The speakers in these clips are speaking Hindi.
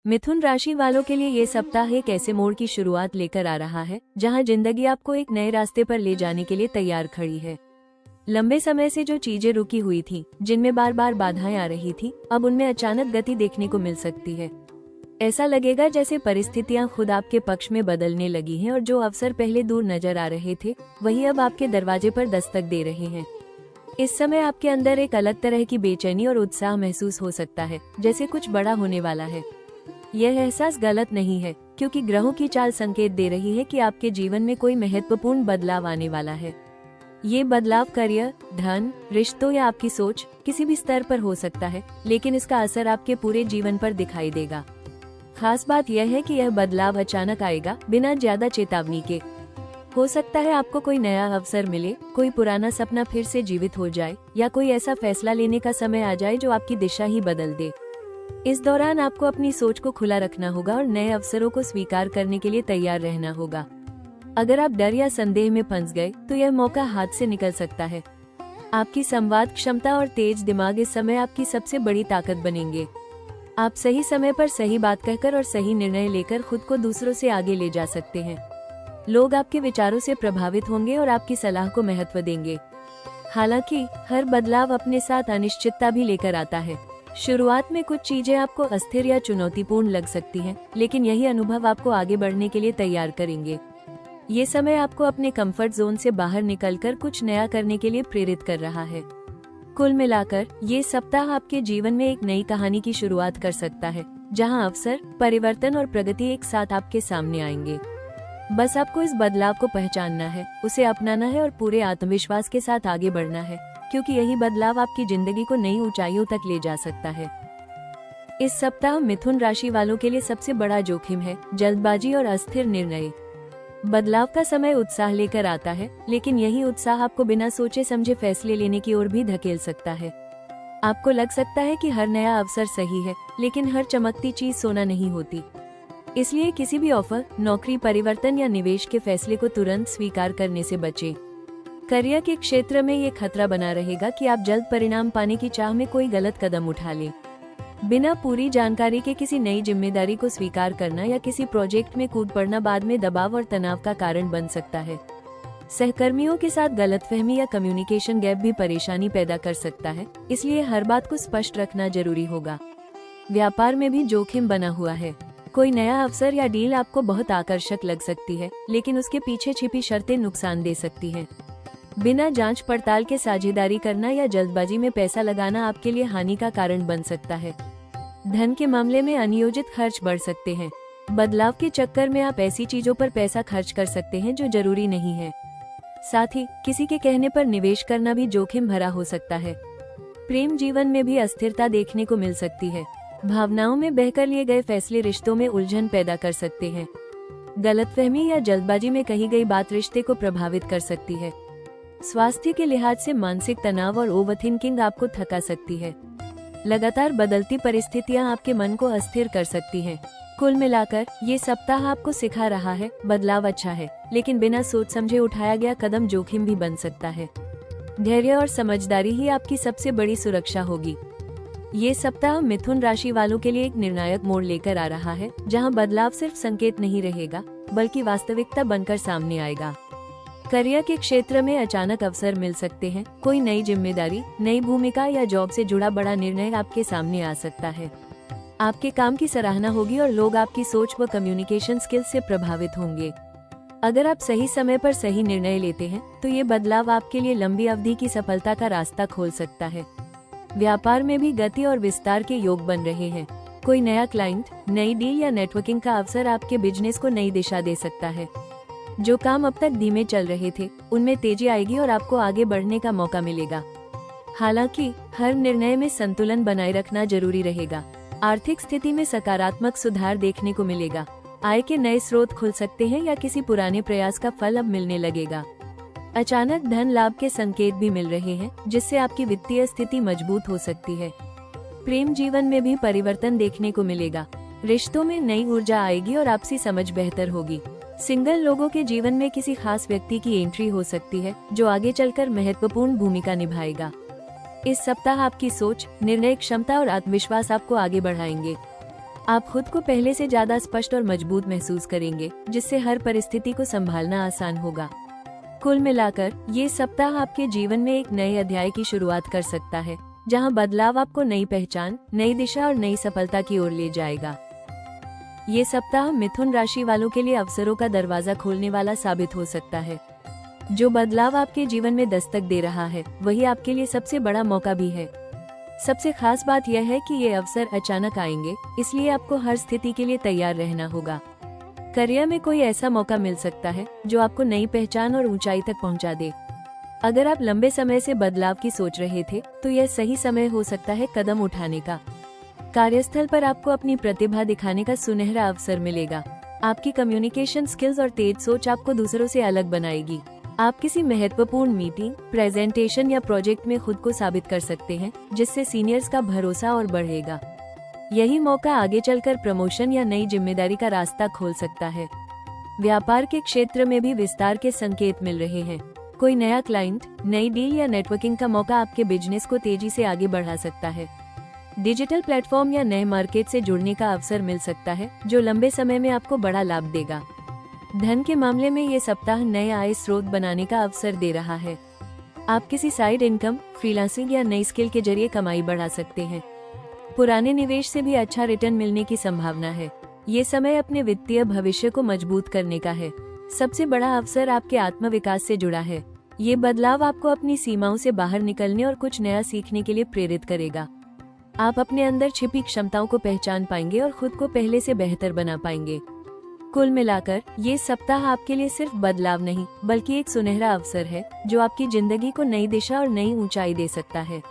मिथुन राशि वालों के लिए ये सप्ताह एक ऐसे मोड़ की शुरुआत लेकर आ रहा है जहां जिंदगी आपको एक नए रास्ते पर ले जाने के लिए तैयार खड़ी है। लंबे समय से जो चीजें रुकी हुई थी, जिनमें बार बार बाधाएं आ रही थी, अब उनमें अचानक गति देखने को मिल सकती है। ऐसा लगेगा जैसे परिस्थितियां खुद आपके पक्ष में बदलने लगी हैं और जो अवसर पहले दूर नजर आ रहे थे, वही अब आपके दरवाजे पर दस्तक दे रहे हैं। इस समय आपके अंदर एक अलग तरह की बेचैनी और उत्साह महसूस हो सकता है, जैसे कुछ बड़ा होने वाला है। यह एहसास गलत नहीं है, क्योंकि ग्रहों की चाल संकेत दे रही है कि आपके जीवन में कोई महत्वपूर्ण बदलाव आने वाला है। ये बदलाव करियर, धन, रिश्तों या आपकी सोच किसी भी स्तर पर हो सकता है, लेकिन इसका असर आपके पूरे जीवन पर दिखाई देगा। खास बात यह है कि यह बदलाव अचानक आएगा, बिना ज्यादा चेतावनी के। हो सकता है आपको कोई नया अवसर मिले, कोई पुराना सपना फिर से जीवित हो जाए, या कोई ऐसा फैसला लेने का समय आ जाए जो आपकी दिशा ही बदल दे। इस दौरान आपको अपनी सोच को खुला रखना होगा और नए अवसरों को स्वीकार करने के लिए तैयार रहना होगा। अगर आप डर या संदेह में फंस गए, तो यह मौका हाथ से निकल सकता है। आपकी संवाद क्षमता और तेज दिमाग इस समय आपकी सबसे बड़ी ताकत बनेंगे। आप सही समय पर सही बात कहकर और सही निर्णय लेकर खुद को दूसरों से आगे ले जा सकते हैं। लोग आपके विचारों से प्रभावित होंगे और आपकी सलाह को महत्व देंगे। हालांकि हर बदलाव अपने साथ अनिश्चितता भी लेकर आता है। शुरुआत में कुछ चीजें आपको अस्थिर या चुनौतीपूर्ण लग सकती हैं, लेकिन यही अनुभव आपको आगे बढ़ने के लिए तैयार करेंगे। ये समय आपको अपने कंफर्ट जोन से बाहर निकलकर कुछ नया करने के लिए प्रेरित कर रहा है। कुल मिलाकर ये सप्ताह आपके जीवन में एक नई कहानी की शुरुआत कर सकता है, जहां अवसर, परिवर्तन और प्रगति एक साथ आपके सामने आएंगे। बस आपको इस बदलाव को पहचानना है, उसे अपनाना है और पूरे आत्मविश्वास के साथ आगे बढ़ना है, क्योंकि यही बदलाव आपकी जिंदगी को नई ऊंचाइयों तक ले जा सकता है। इस सप्ताह मिथुन राशि वालों के लिए सबसे बड़ा जोखिम है जल्दबाजी और अस्थिर निर्णय। बदलाव का समय उत्साह लेकर आता है, लेकिन यही उत्साह आपको बिना सोचे समझे फैसले लेने की ओर भी धकेल सकता है। आपको लग सकता है कि हर नया अवसर सही है, लेकिन हर चमकती चीज सोना नहीं होती। इसलिए किसी भी ऑफर, नौकरी परिवर्तन या निवेश के फैसले को तुरंत स्वीकार करने से बचें। करियर के क्षेत्र में ये खतरा बना रहेगा कि आप जल्द परिणाम पाने की चाह में कोई गलत कदम उठा लें। बिना पूरी जानकारी के किसी नई जिम्मेदारी को स्वीकार करना या किसी प्रोजेक्ट में कूद पड़ना बाद में दबाव और तनाव का कारण बन सकता है। सहकर्मियों के साथ गलतफहमी या कम्युनिकेशन गैप भी परेशानी पैदा कर सकता है, इसलिए हर बात को स्पष्ट रखना जरूरी होगा। व्यापार में भी जोखिम बना हुआ है। कोई नया अवसर या डील आपको बहुत आकर्षक लग सकती है, लेकिन उसके पीछे छिपी शर्तें नुकसान दे सकती हैं। बिना जांच पड़ताल के साझेदारी करना या जल्दबाजी में पैसा लगाना आपके लिए हानि का कारण बन सकता है। धन के मामले में अनियोजित खर्च बढ़ सकते हैं। बदलाव के चक्कर में आप ऐसी चीजों पर पैसा खर्च कर सकते हैं जो जरूरी नहीं है। साथ ही किसी के कहने पर निवेश करना भी जोखिम भरा हो सकता है। प्रेम जीवन में भी अस्थिरता देखने को मिल सकती है। भावनाओं में बहकर लिए गए फैसले रिश्तों में उलझन पैदा कर सकते हैं। गलतफहमी या जल्दबाजी में कही गई बात रिश्ते को प्रभावित कर सकती है। स्वास्थ्य के लिहाज से मानसिक तनाव और ओवरथिंकिंग आपको थका सकती है। लगातार बदलती परिस्थितियां आपके मन को अस्थिर कर सकती हैं। कुल मिलाकर ये सप्ताह आपको सिखा रहा है, बदलाव अच्छा है, लेकिन बिना सोच समझे उठाया गया कदम जोखिम भी बन सकता है। धैर्य और समझदारी ही आपकी सबसे बड़ी सुरक्षा होगी। ये सप्ताह मिथुन राशि वालों के लिए एक निर्णायक मोड़ लेकर आ रहा है, जहां बदलाव सिर्फ संकेत नहीं रहेगा, बल्कि वास्तविकता बनकर सामने आएगा। करियर के क्षेत्र में अचानक अवसर मिल सकते हैं। कोई नई जिम्मेदारी, नई भूमिका या जॉब से जुड़ा बड़ा निर्णय आपके सामने आ सकता है। आपके काम की सराहना होगी और लोग आपकी सोच व कम्युनिकेशन स्किल्स से प्रभावित होंगे। अगर आप सही समय पर सही निर्णय लेते हैं, तो ये बदलाव आपके लिए लंबी अवधि की सफलता का रास्ता खोल सकता है। व्यापार में भी गति और विस्तार के योग बन रहे हैं। कोई नया क्लाइंट, नई डील या नेटवर्किंग का अवसर आपके बिजनेस को नई दिशा दे सकता है। जो काम अब तक धीमे चल रहे थे, उनमें तेजी आएगी और आपको आगे बढ़ने का मौका मिलेगा। हालांकि हर निर्णय में संतुलन बनाए रखना जरूरी रहेगा। आर्थिक स्थिति में सकारात्मक सुधार देखने को मिलेगा। आय के नए स्रोत खुल सकते हैं या किसी पुराने प्रयास का फल अब मिलने लगेगा। अचानक धन लाभ के संकेत भी मिल रहे हैं, जिससे आपकी वित्तीय स्थिति मजबूत हो सकती है। प्रेम जीवन में भी परिवर्तन देखने को मिलेगा। रिश्तों में नई ऊर्जा आएगी और आपसी समझ बेहतर होगी। सिंगल लोगों के जीवन में किसी खास व्यक्ति की एंट्री हो सकती है, जो आगे चलकर महत्वपूर्ण भूमिका निभाएगा। इस सप्ताह आपकी सोच, निर्णय क्षमता और आत्मविश्वास आपको आगे बढ़ाएंगे। आप खुद को पहले से ज्यादा स्पष्ट और मजबूत महसूस करेंगे, जिससे हर परिस्थिति को संभालना आसान होगा। कुल मिलाकर ये सप्ताह आपके जीवन में एक नए अध्याय की शुरुआत कर सकता है, जहां बदलाव आपको नई पहचान, नई दिशा और नई सफलता की ओर ले जाएगा। ये सप्ताह मिथुन राशि वालों के लिए अवसरों का दरवाजा खोलने वाला साबित हो सकता है। जो बदलाव आपके जीवन में दस्तक दे रहा है, वही आपके लिए सबसे बड़ा मौका भी है। सबसे खास बात यह है कि ये अवसर अचानक आएंगे, इसलिए आपको हर स्थिति के लिए तैयार रहना होगा। करियर में कोई ऐसा मौका मिल सकता है जो आपको नई पहचान और ऊंचाई तक पहुंचा दे। अगर आप लंबे समय से बदलाव की सोच रहे थे, तो यह सही समय हो सकता है कदम उठाने का। कार्यस्थल पर आपको अपनी प्रतिभा दिखाने का सुनहरा अवसर मिलेगा। आपकी कम्युनिकेशन स्किल्स और तेज सोच आपको दूसरों से अलग बनाएगी। आप किसी महत्वपूर्ण मीटिंग, प्रेजेंटेशन या प्रोजेक्ट में खुद को साबित कर सकते हैं, जिससे सीनियर्स का भरोसा और बढ़ेगा। यही मौका आगे चलकर प्रमोशन या नई जिम्मेदारी का रास्ता खोल सकता है। व्यापार के क्षेत्र में भी विस्तार के संकेत मिल रहे हैं। कोई नया क्लाइंट, नई डील या नेटवर्किंग का मौका आपके बिजनेस को तेजी से आगे बढ़ा सकता है। डिजिटल प्लेटफॉर्म या नए मार्केट से जुड़ने का अवसर मिल सकता है, जो लंबे समय में आपको बड़ा लाभ देगा। धन के मामले में ये सप्ताह नए आय स्रोत बनाने का अवसर दे रहा है। आप किसी साइड इनकम, फ्रीलांसिंग या नई स्किल के जरिए कमाई बढ़ा सकते हैं। पुराने निवेश से भी अच्छा रिटर्न मिलने की संभावना है। ये समय अपने वित्तीय भविष्य को मजबूत करने का है। सबसे बड़ा अवसर आपके आत्मविकास से जुड़ा है। ये बदलाव आपको अपनी सीमाओं से बाहर निकलने और कुछ नया सीखने के लिए प्रेरित करेगा। आप अपने अंदर छिपी क्षमताओं को पहचान पाएंगे और खुद को पहले से बेहतर बना पाएंगे। कुल मिलाकर ये सप्ताह आपके लिए सिर्फ बदलाव नहीं, बल्कि एक सुनहरा अवसर है, जो आपकी जिंदगी को नई दिशा और नई ऊंचाई दे सकता है।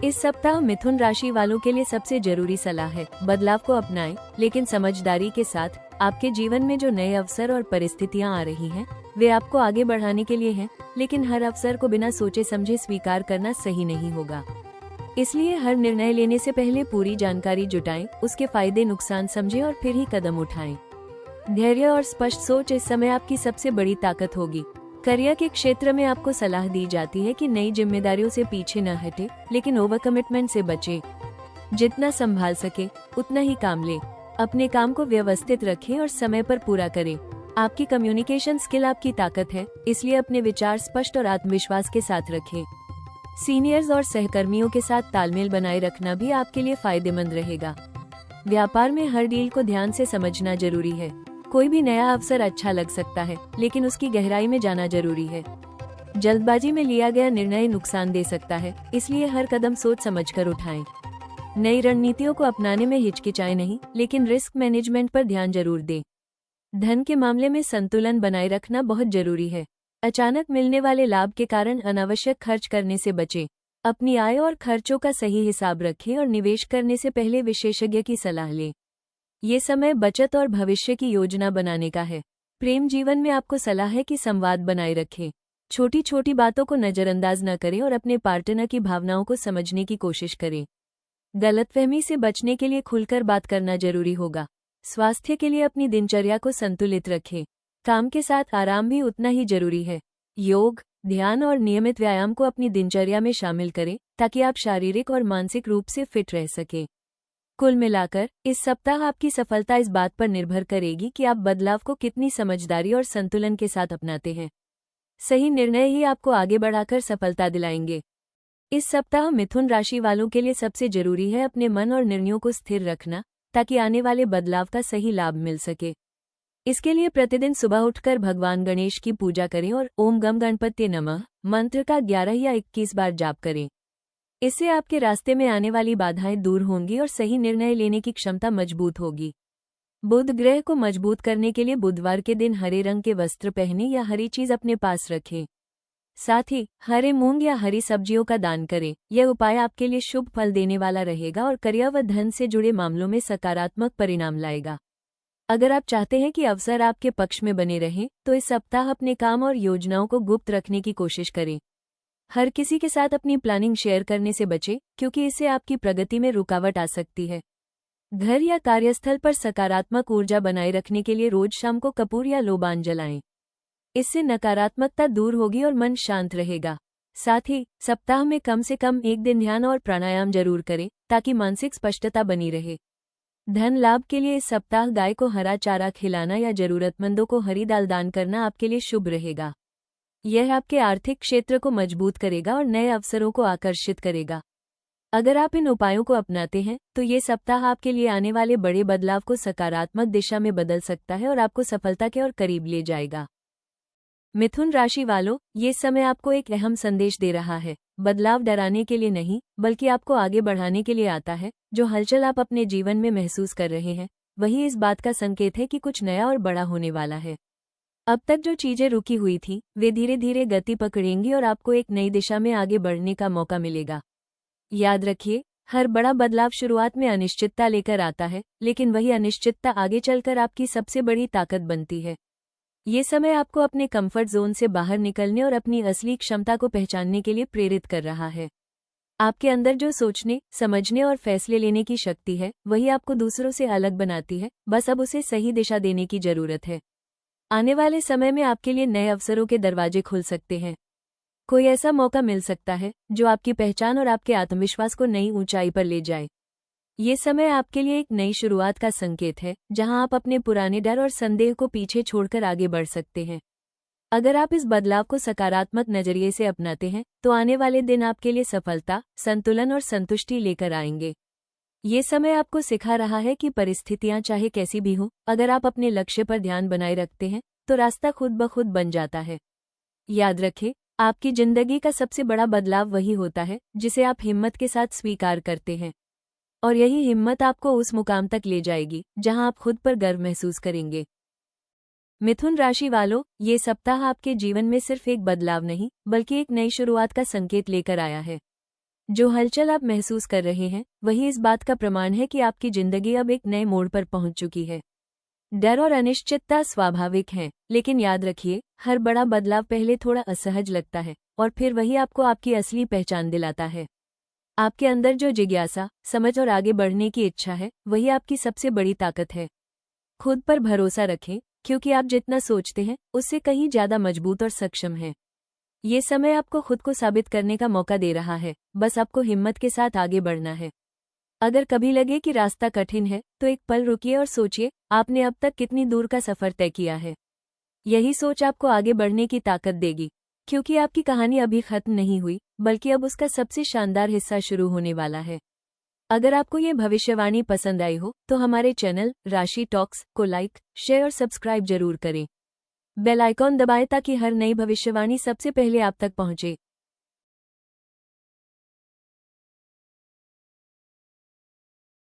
इस सप्ताह मिथुन राशि वालों के लिए सबसे जरूरी सलाह है, बदलाव को अपनाएं, लेकिन समझदारी के साथ। आपके जीवन में जो नए अवसर और परिस्थितियां आ रही हैं, वे आपको आगे बढ़ाने के लिए हैं, लेकिन हर अवसर को बिना सोचे समझे स्वीकार करना सही नहीं होगा। इसलिए हर निर्णय लेने से पहले पूरी जानकारी जुटाएं, उसके फायदे नुकसान समझें और फिर ही कदम उठाएं। धैर्य और स्पष्ट सोच इस समय आपकी सबसे बड़ी ताकत होगी। करियर के क्षेत्र में आपको सलाह दी जाती है कि नई जिम्मेदारियों से पीछे न हटे, लेकिन ओवर कमिटमेंट से बचें। जितना संभाल सके उतना ही काम लें। अपने काम को व्यवस्थित रखें और समय पर पूरा करें। आपकी कम्युनिकेशन स्किल आपकी ताकत है, इसलिए अपने विचार स्पष्ट और आत्मविश्वास के साथ रखें। सीनियर्स और सहकर्मियों के साथ तालमेल बनाए रखना भी आपके लिए फायदेमंद रहेगा। व्यापार में हर डील को ध्यान से समझना जरूरी है। कोई भी नया अवसर अच्छा लग सकता है, लेकिन उसकी गहराई में जाना जरूरी है। जल्दबाजी में लिया गया निर्णय नुकसान दे सकता है, इसलिए हर कदम सोच समझकर उठाएं। नई रणनीतियों को अपनाने में हिचकिचाएं नहीं, लेकिन रिस्क मैनेजमेंट पर ध्यान जरूर दें। धन के मामले में संतुलन बनाए रखना बहुत जरूरी है। अचानक मिलने वाले लाभ के कारण अनावश्यक खर्च करने से बचें। अपनी आय और खर्चों का सही हिसाब रखें और निवेश करने से पहले विशेषज्ञ की सलाह लें। ये समय बचत और भविष्य की योजना बनाने का है। प्रेम जीवन में आपको सलाह है कि संवाद बनाए रखें। छोटी छोटी बातों को नजरअंदाज न करें और अपने पार्टनर की भावनाओं को समझने की कोशिश करें। गलतफहमी से बचने के लिए खुलकर बात करना जरूरी होगा। स्वास्थ्य के लिए अपनी दिनचर्या को संतुलित रखें। काम के साथ आराम भी उतना ही जरूरी है। योग, ध्यान और नियमित व्यायाम को अपनी दिनचर्या में शामिल करें, ताकि आप शारीरिक और मानसिक रूप से फिट रह सकें। कुल मिलाकर इस सप्ताह आपकी सफलता इस बात पर निर्भर करेगी कि आप बदलाव को कितनी समझदारी और संतुलन के साथ अपनाते हैं। सही निर्णय ही आपको आगे बढ़ाकर सफलता दिलाएंगे। इस सप्ताह मिथुन राशि वालों के लिए सबसे जरूरी है अपने मन और निर्णयों को स्थिर रखना, ताकि आने वाले बदलाव का सही लाभ मिल सके। इसके लिए प्रतिदिन सुबह उठकर भगवान गणेश की पूजा करें और ओम गम गणपत्ये नमः मंत्र का 11 या 21 बार जाप करें। इससे आपके रास्ते में आने वाली बाधाएं दूर होंगी और सही निर्णय लेने की क्षमता मजबूत होगी। बुध ग्रह को मजबूत करने के लिए बुधवार के दिन हरे रंग के वस्त्र पहने या हरी चीज अपने पास रखें। साथ ही हरे मूंग या हरी सब्जियों का दान करें। यह उपाय आपके लिए शुभ फल देने वाला रहेगा और करियर व धन से जुड़े मामलों में सकारात्मक परिणाम लाएगा। अगर आप चाहते हैं कि अवसर आपके पक्ष में बने रहें, तो इस सप्ताह अपने काम और योजनाओं को गुप्त रखने की कोशिश करें। हर किसी के साथ अपनी प्लानिंग शेयर करने से बचें, क्योंकि इससे आपकी प्रगति में रुकावट आ सकती है। घर या कार्यस्थल पर सकारात्मक ऊर्जा बनाए रखने के लिए रोज शाम को कपूर या लोबान जलाएं। इससे नकारात्मकता दूर होगी और मन शांत रहेगा। साथ ही सप्ताह में कम से कम एक दिन ध्यान और प्राणायाम जरूर करें, ताकि मानसिक स्पष्टता बनी रहे। धन लाभ के लिए इस सप्ताह गाय को हरा चारा खिलाना या जरूरतमंदों को हरी दाल दान करना आपके लिए शुभ रहेगा। यह आपके आर्थिक क्षेत्र को मजबूत करेगा और नए अवसरों को आकर्षित करेगा। अगर आप इन उपायों को अपनाते हैं तो ये सप्ताह आपके लिए आने वाले बड़े बदलाव को सकारात्मक दिशा में बदल सकता है और आपको सफलता के और करीब ले जाएगा। मिथुन राशि वालों, ये समय आपको एक अहम संदेश दे रहा है। बदलाव डराने के लिए नहीं, बल्कि आपको आगे बढ़ाने के लिए आता है। जो हलचल आप अपने जीवन में महसूस कर रहे हैं, वही इस बात का संकेत है कि कुछ नया और बड़ा होने वाला है। अब तक जो चीजें रुकी हुई थी, वे धीरे धीरे गति पकड़ेंगी और आपको एक नई दिशा में आगे बढ़ने का मौका मिलेगा। याद रखिए, हर बड़ा बदलाव शुरुआत में अनिश्चितता लेकर आता है, लेकिन वही अनिश्चितता आगे चलकर आपकी सबसे बड़ी ताकत बनती है। ये समय आपको अपने कंफर्ट जोन से बाहर निकलने और अपनी असली क्षमता को पहचानने के लिए प्रेरित कर रहा है। आपके अंदर जो सोचने, समझने और फैसले लेने की शक्ति है, वही आपको दूसरों से अलग बनाती है। बस अब उसे सही दिशा देने की जरूरत है। आने वाले समय में आपके लिए नए अवसरों के दरवाजे खुल सकते हैं। कोई ऐसा मौका मिल सकता है जो आपकी पहचान और आपके आत्मविश्वास को नई ऊंचाई पर ले जाए। ये समय आपके लिए एक नई शुरुआत का संकेत है, जहां आप अपने पुराने डर और संदेह को पीछे छोड़कर आगे बढ़ सकते हैं। अगर आप इस बदलाव को सकारात्मक नजरिए से अपनाते हैं, तो आने वाले दिन आपके लिए सफलता, संतुलन और संतुष्टि लेकर आएंगे। ये समय आपको सिखा रहा है कि परिस्थितियां चाहे कैसी भी हों, अगर आप अपने लक्ष्य पर ध्यान बनाए रखते हैं, तो रास्ता खुद ब खुद बन जाता है। याद रखें, आपकी जिंदगी का सबसे बड़ा बदलाव वही होता है जिसे आप हिम्मत के साथ स्वीकार करते हैं, और यही हिम्मत आपको उस मुकाम तक ले जाएगी जहां आप खुद पर गर्व महसूस करेंगे। मिथुन राशि वालों, ये सप्ताह आपके जीवन में सिर्फ एक बदलाव नहीं, बल्कि एक नई शुरुआत का संकेत लेकर आया है। जो हलचल आप महसूस कर रहे हैं, वही इस बात का प्रमाण है कि आपकी जिंदगी अब एक नए मोड़ पर पहुंच चुकी है। डर और अनिश्चितता स्वाभाविक हैं, लेकिन याद रखिए, हर बड़ा बदलाव पहले थोड़ा असहज लगता है, और फिर वही आपको आपकी असली पहचान दिलाता है। आपके अंदर जो जिज्ञासा, समझ और आगे बढ़ने की इच्छा है, वही आपकी सबसे बड़ी ताकत है। खुद पर भरोसा रखें, क्योंकि आप जितना सोचते हैं, उससे कहीं ज्यादा मजबूत और सक्षम हैं। ये समय आपको खुद को साबित करने का मौका दे रहा है। बस आपको हिम्मत के साथ आगे बढ़ना है। अगर कभी लगे कि रास्ता कठिन है, तो एक पल रुकिए और सोचिए, आपने अब तक कितनी दूर का सफर तय किया है। यही सोच आपको आगे बढ़ने की ताकत देगी, क्योंकि आपकी कहानी अभी खत्म नहीं हुई, बल्कि अब उसका सबसे शानदार हिस्सा शुरू होने वाला है। अगर आपको ये भविष्यवाणी पसंद आई हो, तो हमारे चैनल राशि टॉक्स को लाइक, शेयर और सब्सक्राइब जरूर करें। बेल आइकॉन दबाएं ताकि हर नई भविष्यवाणी सबसे पहले आप तक पहुंचे।